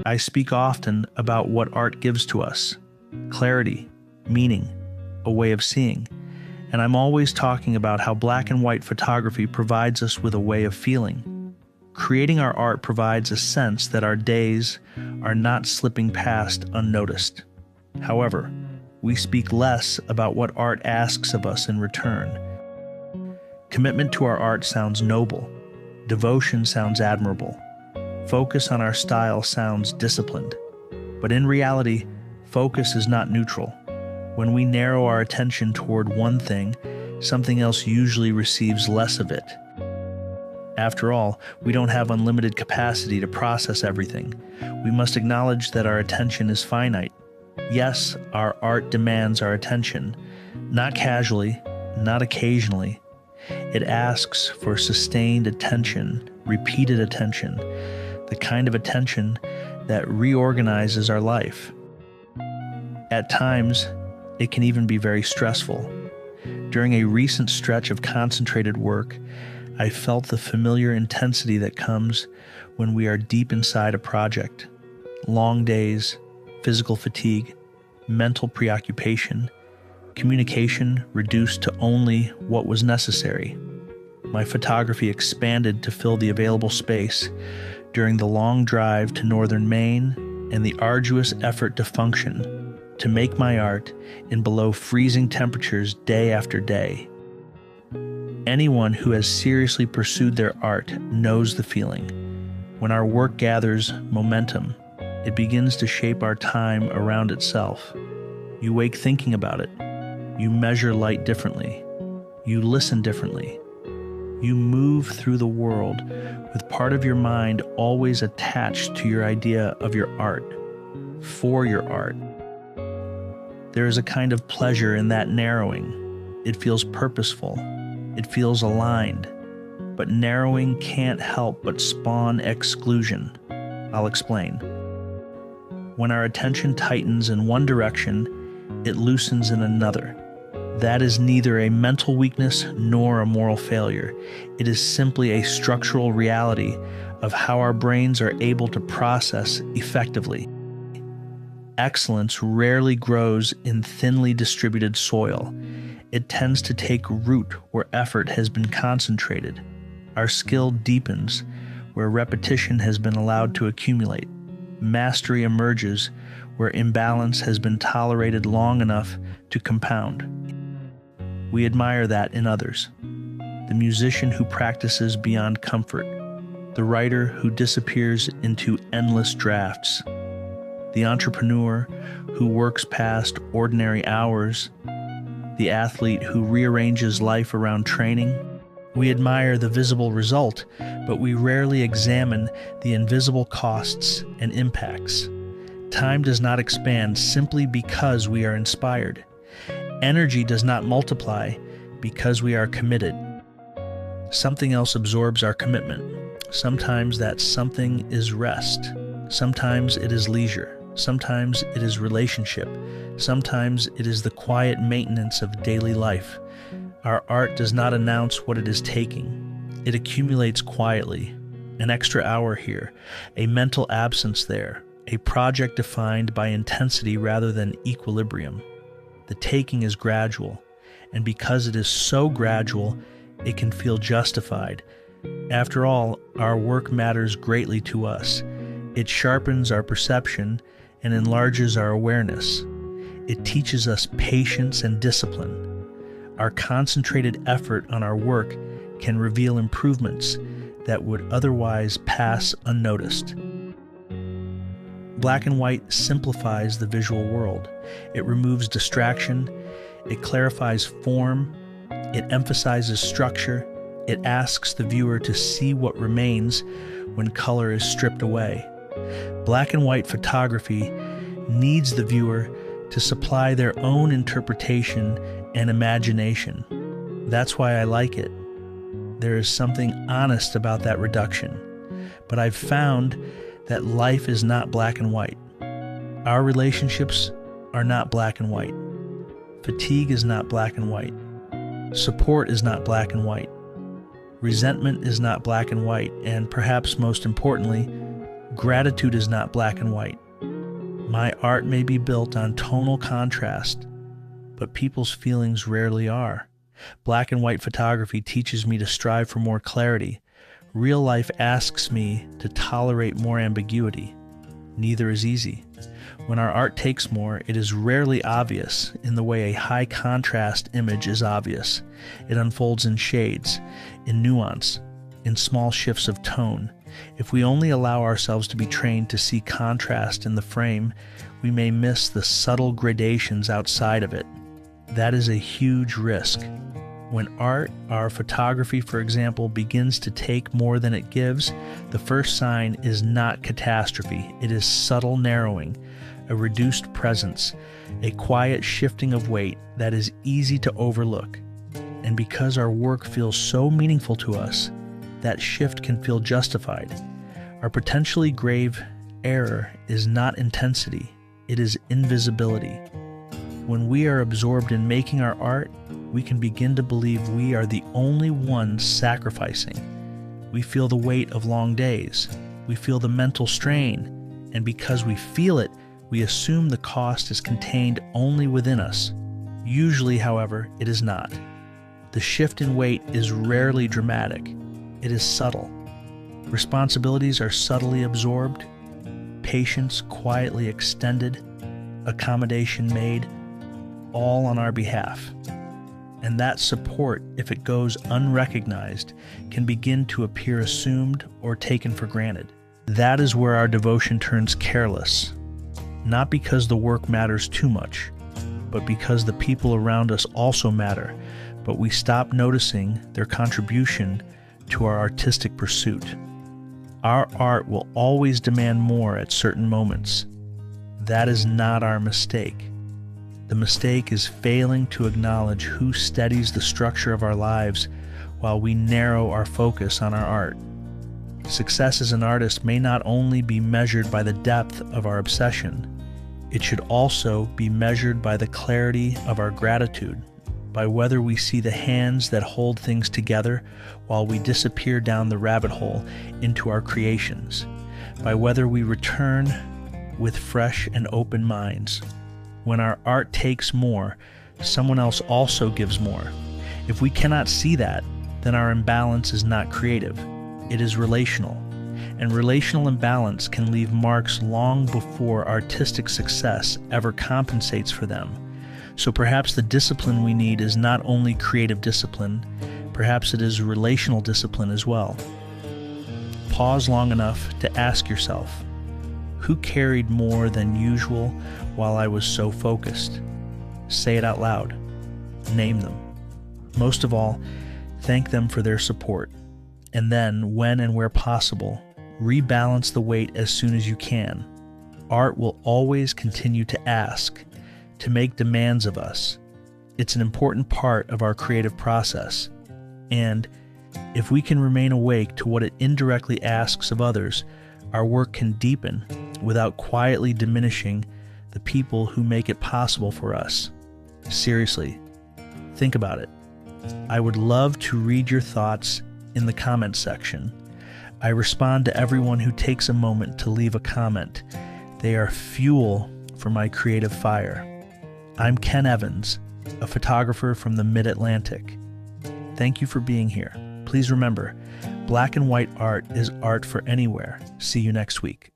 I speak often about what art gives to us: clarity, meaning, a way of seeing. And I'm always talking about how black and white photography provides us with a way of feeling. Creating our art provides a sense that our days are not slipping past unnoticed. However, we speak less about what art asks of us in return. Commitment to our art sounds noble. Devotion sounds admirable. Focus on our style sounds disciplined. But in reality, focus is not neutral. When we narrow our attention toward one thing, something else usually receives less of it. After all, we don't have unlimited capacity to process everything. We must acknowledge that our attention is finite. Yes, our art demands our attention, not casually, not occasionally. It asks for sustained attention, repeated attention, the kind of attention that reorganizes our life. At times, it can even be very stressful. During a recent stretch of concentrated work, I felt the familiar intensity that comes when we are deep inside a project. Long days, physical fatigue, mental preoccupation, communication reduced to only what was necessary. My photography expanded to fill the available space during the long drive to northern Maine and the arduous effort to function, to make my art in below freezing temperatures day after day. Anyone who has seriously pursued their art knows the feeling. When our work gathers momentum, it begins to shape our time around itself. You wake thinking about it. You measure light differently. You listen differently. You move through the world with part of your mind always attached to your idea of your art, for your art. There is a kind of pleasure in that narrowing. It feels purposeful. It feels aligned. But narrowing can't help but spawn exclusion. I'll explain. When our attention tightens in one direction, it loosens in another. That is neither a mental weakness nor a moral failure. It is simply a structural reality of how our brains are able to process effectively. Excellence rarely grows in thinly distributed soil. It tends to take root where effort has been concentrated. Our skill deepens where repetition has been allowed to accumulate. Mastery emerges where imbalance has been tolerated long enough to compound. We admire that in others. The musician who practices beyond comfort, the writer who disappears into endless drafts, the entrepreneur who works past ordinary hours, the athlete who rearranges life around training. We admire the visible result, but we rarely examine the invisible costs and impacts. Time does not expand simply because we are inspired. Energy does not multiply because we are committed. Something else absorbs our commitment. Sometimes that something is rest. Sometimes it is leisure. Sometimes it is relationship. Sometimes it is the quiet maintenance of daily life. Our art does not announce what it is taking. It accumulates quietly. An extra hour here, a mental absence there, a project defined by intensity rather than equilibrium. The taking is gradual, and because it is so gradual, it can feel justified. After all, our work matters greatly to us. It sharpens our perception and enlarges our awareness. It teaches us patience and discipline. Our concentrated effort on our work can reveal improvements that would otherwise pass unnoticed. Black and white simplifies the visual world. It removes distraction. It clarifies form. It emphasizes structure. It asks the viewer to see what remains when color is stripped away. Black and white photography needs the viewer to supply their own interpretation and imagination. That's why I like it. There is something honest about that reduction. But I've found that life is not black and white. Our relationships are not black and white. Fatigue is not black and white. Support is not black and white. Resentment is not black and white. And perhaps most importantly, Gratitude is not black and white. My art may be built on tonal contrast, but people's feelings rarely are. Black and white photography teaches me to strive for more clarity. Real life asks me to tolerate more ambiguity. Neither is easy. When our art takes more, it is rarely obvious in the way a high contrast image is obvious. It unfolds in shades, in nuance, in small shifts of tone. If we only allow ourselves to be trained to see contrast in the frame, we may miss the subtle gradations outside of it. That is a huge risk. When art, our photography, for example, begins to take more than it gives, the first sign is not catastrophe. It is subtle narrowing, a reduced presence, a quiet shifting of weight that is easy to overlook. And because our work feels so meaningful to us, that shift can feel justified. Our potentially grave error is not intensity, it is invisibility. When we are absorbed in making our art, we can begin to believe we are the only ones sacrificing. We feel the weight of long days. We feel the mental strain. And because we feel it, we assume the cost is contained only within us. Usually, however, it is not. The shift in weight is rarely dramatic. It is subtle. Responsibilities are subtly absorbed, patience quietly extended, accommodation made, all on our behalf. And that support, if it goes unrecognized, can begin to appear assumed or taken for granted. That is where our devotion turns careless, not because the work matters too much, but because the people around us also matter, but we stop noticing their contribution to our artistic pursuit. Our art will always demand more at certain moments. That is not our mistake. The mistake is failing to acknowledge who steadies the structure of our lives while we narrow our focus on our art. Success as an artist may not only be measured by the depth of our obsession, it should also be measured by the clarity of our gratitude, by whether we see the hands that hold things together while we disappear down the rabbit hole into our creations, by whether we return with fresh and open minds. When our art takes more, someone else also gives more. If we cannot see that, then our imbalance is not creative. It is relational. And relational imbalance can leave marks long before artistic success ever compensates for them. So perhaps the discipline we need is not only creative discipline, perhaps it is relational discipline as well. Pause long enough to ask yourself, who carried more than usual while I was so focused? Say it out loud. Name them. Most of all, thank them for their support. And then, when and where possible, rebalance the weight as soon as you can. Art will always continue to ask, to make demands of us. It's an important part of our creative process. And if we can remain awake to what it indirectly asks of others, our work can deepen without quietly diminishing the people who make it possible for us. Seriously, think about it. I would love to read your thoughts in the comments section. I respond to everyone who takes a moment to leave a comment. They are fuel for my creative fire. I'm Ken Evans, a photographer from the Mid-Atlantic. Thank you for being here. Please remember, black and white art is art for anywhere. See you next week.